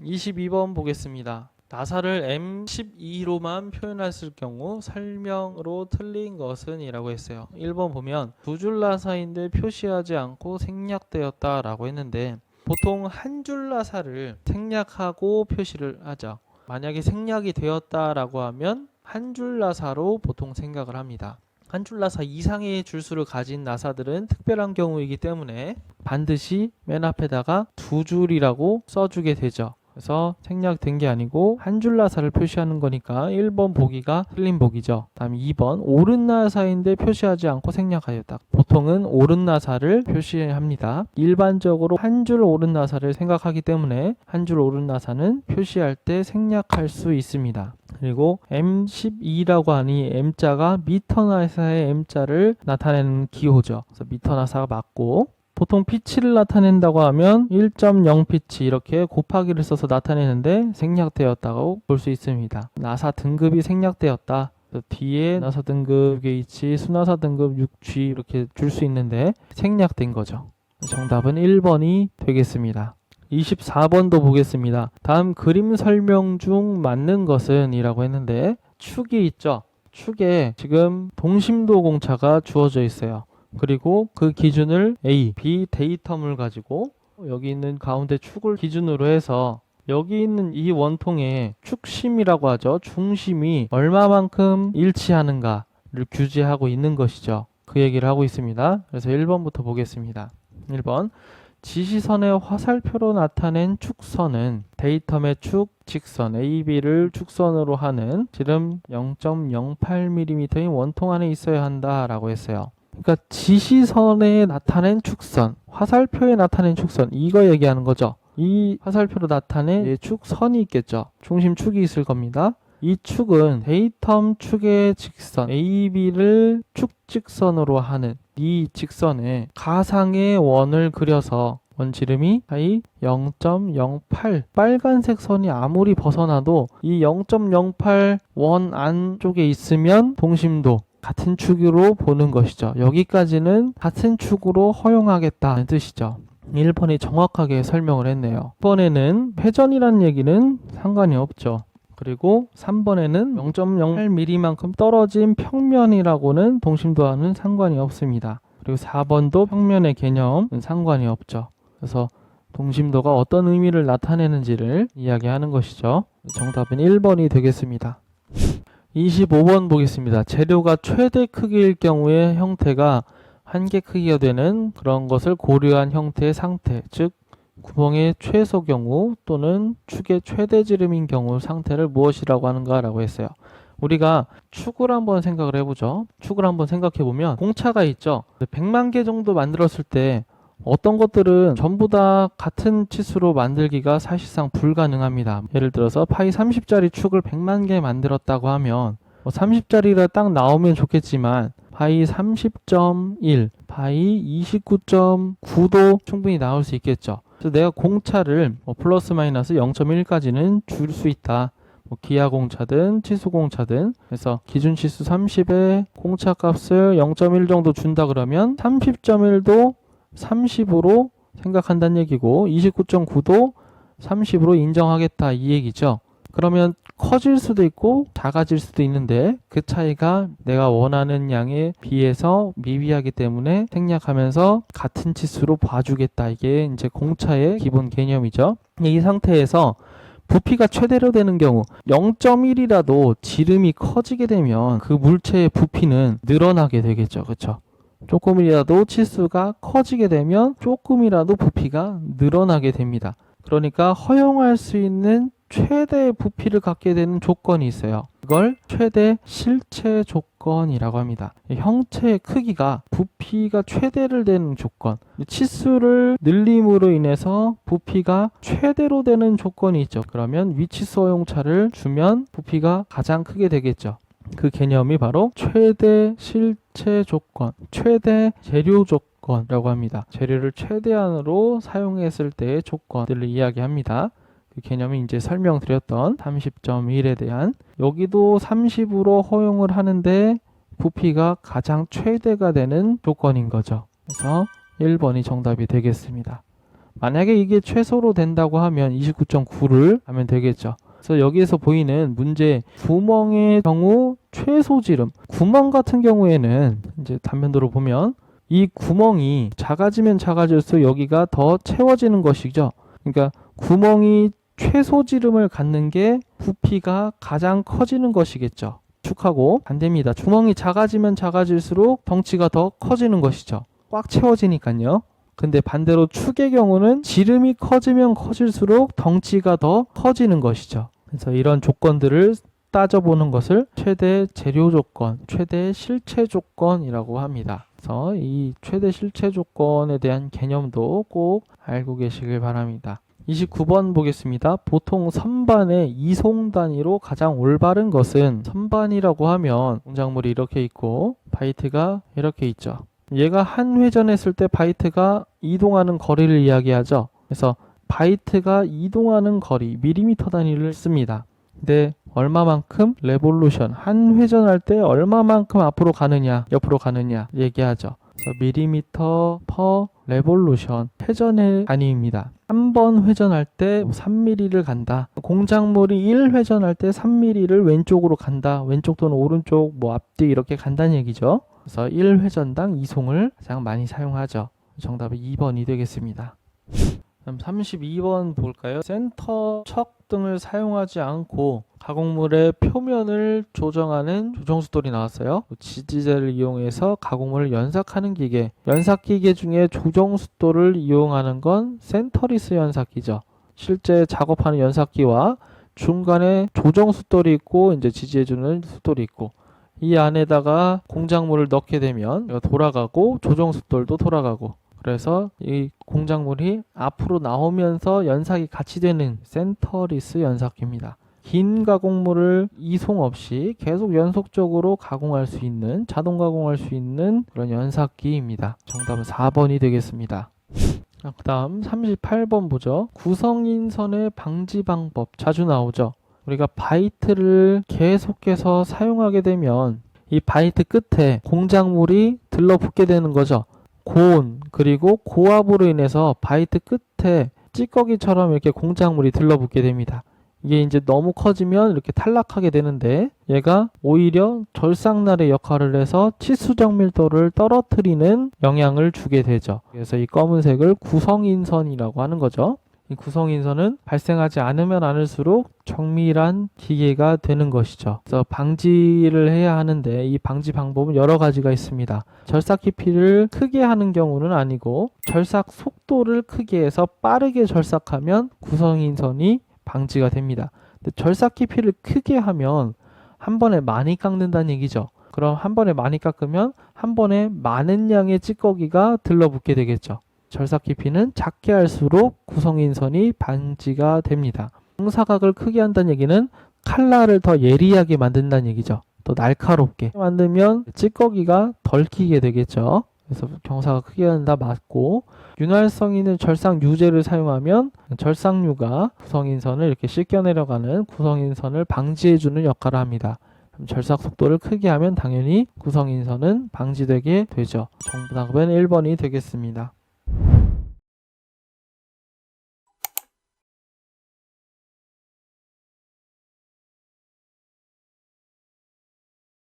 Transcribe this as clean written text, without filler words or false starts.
(22번) 보겠습니다. 나사를 M12로만 표현했을 경우 설명으로 틀린 것은 이라고 했어요. 1번 보면 두 줄 나사인데 표시하지 않고 생략되었다 라고 했는데, 보통 한 줄 나사를 생략하고 표시를 하죠. 만약에 생략이 되었다라고 하면 한 줄 나사로 보통 생각을 합니다. 한 줄 나사 이상의 줄수를 가진 나사들은 특별한 경우이기 때문에 반드시 맨 앞에다가 두 줄이라고 써주게 되죠. 그래서 생략된 게 아니고 한 줄 나사를 표시하는 거니까 1번 보기가 틀린 보기죠. 다음 2번 오른 나사인데 표시하지 않고 생략하였다. 보통은 오른 나사를 표시합니다. 일반적으로 한 줄 오른 나사를 생각하기 때문에 한 줄 오른 나사는 표시할 때 생략할 수 있습니다. 그리고 M12라고 하니 M자가 미터 나사의 M자를 나타내는 기호죠. 그래서 미터 나사가 맞고, 보통 피치를 나타낸다고 하면 1.0 피치 이렇게 곱하기를 써서 나타내는데 생략되었다고 볼 수 있습니다. 나사 등급이 생략되었다. 뒤에 나사 등급 6H, 수나사 등급 6G 이렇게 줄 수 있는데 생략된 거죠. 정답은 1번이 되겠습니다. 24번도 보겠습니다. 다음 그림 설명 중 맞는 것은 이라고 했는데, 축이 있죠. 축에 지금 동심도 공차가 주어져 있어요. 그리고 그 기준을 A, B 데이텀을 가지고 여기 있는 가운데 축을 기준으로 해서 여기 있는 이 원통의 축심이라고 하죠. 중심이 얼마만큼 일치하는가를 규제하고 있는 것이죠. 그 얘기를 하고 있습니다. 그래서 1번부터 보겠습니다. 1번 지시선의 화살표로 나타낸 축선은 데이텀의 축, 직선 AB를 축선으로 하는 지름 0.08mm인 원통 안에 있어야 한다 라고 했어요. 그러니까 지시선에 나타낸 축선, 화살표에 나타낸 축선, 이거 얘기하는 거죠. 이 화살표로 나타낸 축선이 있겠죠. 중심 축이 있을 겁니다. 이 축은 데이텀 축의 직선 AB를 축직선으로 하는 이 직선에 가상의 원을 그려서 원지름이 사이 0.08, 빨간색 선이 아무리 벗어나도 이 0.08 원 안쪽에 있으면 동심도 같은 축으로 보는 것이죠. 여기까지는 같은 축으로 허용하겠다는 뜻이죠. 1번이 정확하게 설명을 했네요. 2번에는 회전이라는 얘기는 상관이 없죠. 그리고 3번에는 0.08mm만큼 떨어진 평면이라고는 동심도와는 상관이 없습니다. 그리고 4번도 평면의 개념은 상관이 없죠. 그래서 동심도가 어떤 의미를 나타내는지를 이야기하는 것이죠. 정답은 1번이 되겠습니다. 25번 보겠습니다. 재료가 최대 크기일 경우에 형태가 한계 크기가 되는 그런 것을 고려한 형태의 상태, 즉 구멍의 최소 경우 또는 축의 최대 지름인 경우 상태를 무엇이라고 하는가 라고 했어요. 우리가 축을 한번 생각을 해보죠. 축을 한번 생각해보면 공차가 있죠. 100만 개 정도 만들었을 때 어떤 것들은 전부 다 같은 치수로 만들기가 사실상 불가능합니다. 예를 들어서 파이 30짜리 축을 100만 개 만들었다고 하면 30짜리가 딱 나오면 좋겠지만 파이 30.1, 파이 29.9도 충분히 나올 수 있겠죠. 그래서 내가 공차를 플러스 마이너스 0.1까지는 줄 수 있다. 기하 공차든 치수 공차든. 그래서 기준 치수 30에 공차 값을 0.1 정도 준다 그러면 30.1도 30으로 생각한다는 얘기고 29.9도 30으로 인정하겠다 이 얘기죠. 그러면 커질 수도 있고 작아질 수도 있는데 그 차이가 내가 원하는 양에 비해서 미비하기 때문에 생략하면서 같은 치수로 봐주겠다. 이게 이제 공차의 기본 개념이죠. 이 상태에서 부피가 최대로 되는 경우 0.1이라도 지름이 커지게 되면 그 물체의 부피는 늘어나게 되겠죠. 그렇죠? 조금이라도 치수가 커지게 되면 조금이라도 부피가 늘어나게 됩니다. 그러니까 허용할 수 있는 최대 부피를 갖게 되는 조건이 있어요. 이걸 최대 실체 조건이라고 합니다. 형체의 크기가 부피가 최대를 되는 조건, 치수를 늘림으로 인해서 부피가 최대로 되는 조건이 있죠. 그러면 위치수 허용차를 주면 부피가 가장 크게 되겠죠. 그 개념이 바로 최대 실체 조건, 최대 재료 조건이라고 합니다. 재료를 최대한으로 사용했을 때의 조건들을 이야기합니다. 그 개념이 이제 설명드렸던 30.1에 대한, 여기도 30으로 허용을 하는데 부피가 가장 최대가 되는 조건인 거죠. 그래서 1번이 정답이 되겠습니다. 만약에 이게 최소로 된다고 하면 29.9를 하면 되겠죠. 그래서 여기에서 보이는 문제 구멍의 경우 최소 지름, 구멍 같은 경우에는 이제 단면도로 보면 이 구멍이 작아지면 작아질수록 여기가 더 채워지는 것이죠. 그러니까 구멍이 최소 지름을 갖는 게 부피가 가장 커지는 것이겠죠. 축하고 반대입니다. 구멍이 작아지면 작아질수록 덩치가 더 커지는 것이죠. 꽉 채워지니까요. 근데 반대로 축의 경우는 지름이 커지면 커질수록 덩치가 더 커지는 것이죠. 그래서 이런 조건들을 따져보는 것을 최대 재료 조건, 최대 실체 조건이라고 합니다. 그래서 이 최대 실체 조건에 대한 개념도 꼭 알고 계시길 바랍니다. 29번 보겠습니다. 보통 선반의 이송 단위로 가장 올바른 것은, 선반이라고 하면 공작물이 이렇게 있고 바이트가 이렇게 있죠. 얘가 한 회전했을 때 바이트가 이동하는 거리를 이야기하죠. 그래서 바이트가 이동하는 거리, 밀리미터 단위를 씁니다. 근데 얼마만큼 레볼루션, 한 회전할 때 얼마만큼 앞으로 가느냐, 옆으로 가느냐 얘기하죠. 그래서 밀리미터 퍼 레볼루션, 회전의 단위입니다. 한 번 회전할 때 3mm를 간다. 공작물이 1회전할 때 3mm를 왼쪽으로 간다. 왼쪽 또는 오른쪽, 앞뒤 이렇게 간다는 얘기죠. 그래서 1회전당 이송을 가장 많이 사용하죠. 정답은 2번이 되겠습니다. 그럼 32번 볼까요? 센터 척 등을 사용하지 않고 가공물의 표면을 조정하는 조정숫돌이 나왔어요. 지지제를 이용해서 가공물을 연삭하는 기계, 연삭기계 중에 조정숫돌을 이용하는 건 센터리스 연삭기죠. 실제 작업하는 연삭기와 중간에 조정숫돌이 있고 이제 지지해주는 숫돌이 있고, 이 안에다가 공작물을 넣게 되면 돌아가고 조정숫돌도 돌아가고, 그래서 이 공작물이 앞으로 나오면서 연삭이 같이 되는 센터리스 연삭기입니다. 긴 가공물을 이송 없이 계속 연속적으로 가공할 수 있는, 자동 가공할 수 있는 그런 연삭기입니다. 정답은 4번이 되겠습니다. 그 다음 38번 보죠. 구성인선의 방지 방법 자주 나오죠. 우리가 바이트를 계속해서 사용하게 되면 이 바이트 끝에 공작물이 들러붙게 되는 거죠. 고온 그리고 고압으로 인해서 바이트 끝에 찌꺼기처럼 이렇게 공작물이 들러붙게 됩니다. 이게 이제 너무 커지면 이렇게 탈락하게 되는데, 얘가 오히려 절삭날의 역할을 해서 치수 정밀도를 떨어뜨리는 영향을 주게 되죠. 그래서 이 검은색을 구성인선이라고 하는 거죠. 이 구성인선은 발생하지 않으면 않을수록 정밀한 기계가 되는 것이죠. 그래서 방지를 해야 하는데 이 방지 방법은 여러 가지가 있습니다. 절삭 깊이를 크게 하는 경우는 아니고 절삭 속도를 크게 해서 빠르게 절삭하면 구성인선이 방지가 됩니다. 근데 절삭 깊이를 크게 하면 한 번에 많이 깎는다는 얘기죠. 그럼 한 번에 많이 깎으면 한 번에 많은 양의 찌꺼기가 들러붙게 되겠죠. 절삭 깊이는 작게 할수록 구성인선이 방지가 됩니다. 경사각을 크게 한다는 얘기는 칼날을 더 예리하게 만든다는 얘기죠. 또 날카롭게 만들면 찌꺼기가 덜 끼게 되겠죠. 그래서 경사각 크게 한다 맞고, 윤활성 있는 절삭 유제를 사용하면 절삭유가 구성인선을 이렇게 씻겨 내려가는 구성인선을 방지해주는 역할을 합니다. 절삭 속도를 크게 하면 당연히 구성인선은 방지되게 되죠. 정답은 1번이 되겠습니다.